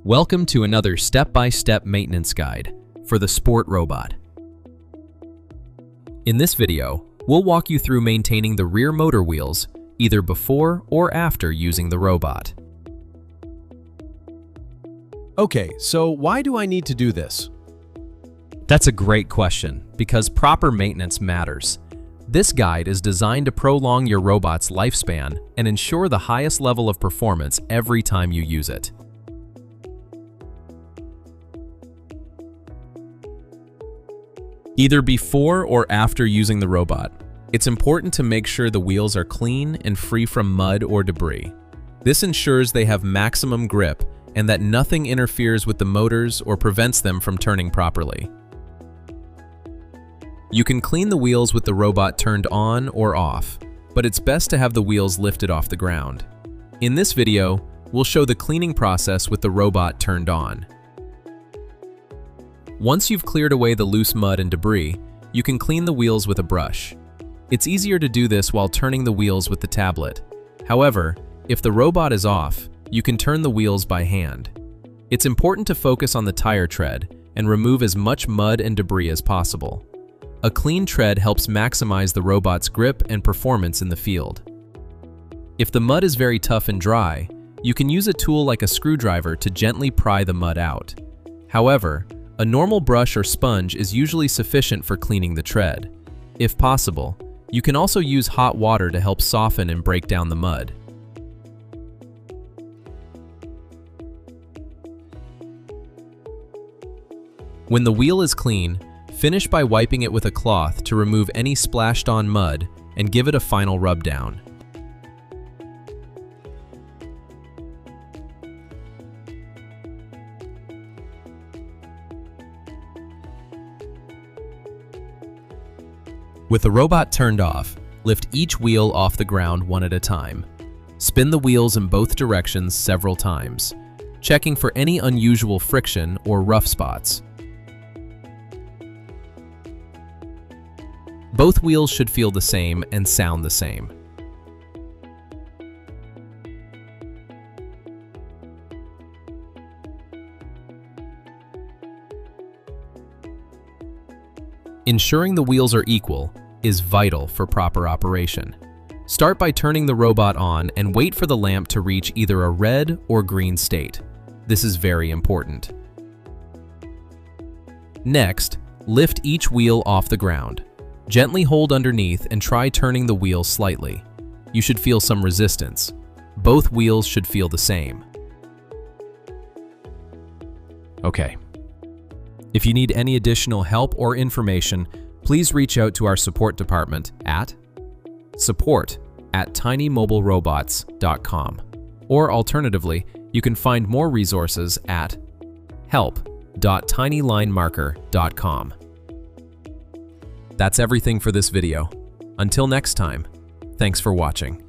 Welcome to another step-by-step maintenance guide for the Sport robot. In this video, we'll walk you through maintaining the rear motor wheels either before or after using the robot. Okay, so why do I need to do this? That's a great question because proper maintenance matters. This guide is designed to prolong your robot's lifespan and ensure the highest level of performance every time you use it. Either before or after using the robot, it's important to make sure the wheels are clean and free from mud or debris. This ensures they have maximum grip and that nothing interferes with the motors or prevents them from turning properly. You can clean the wheels with the robot turned on or off, but it's best to have the wheels lifted off the ground. In this video, we'll show the cleaning process with the robot turned on. Once you've cleared away the loose mud and debris, you can clean the wheels with a brush. It's easier to do this while turning the wheels with the tablet. However, if the robot is off, you can turn the wheels by hand. It's important to focus on the tire tread and remove as much mud and debris as possible. A clean tread helps maximize the robot's grip and performance in the field. If the mud is very tough and dry, you can use a tool like a screwdriver to gently pry the mud out. However, a normal brush or sponge is usually sufficient for cleaning the tread. If possible, you can also use hot water to help soften and break down the mud. When the wheel is clean, finish by wiping it with a cloth to remove any splashed-on mud and give it a final rub down. With the robot turned off, lift each wheel off the ground one at a time. Spin the wheels in both directions several times, checking for any unusual friction or rough spots. Both wheels should feel the same and sound the same. Ensuring the wheels are equal is vital for proper operation. Start by turning the robot on and wait for the lamp to reach either a red or green state. This is very important. Next, lift each wheel off the ground. Gently hold underneath and try turning the wheel slightly. You should feel some resistance. Both wheels should feel the same. Okay. If you need any additional help or information, please reach out to our support department at support@tinymobilerobots.com. Or alternatively, you can find more resources at help.tinylinemarker.com. That's everything for this video. Until next time, thanks for watching.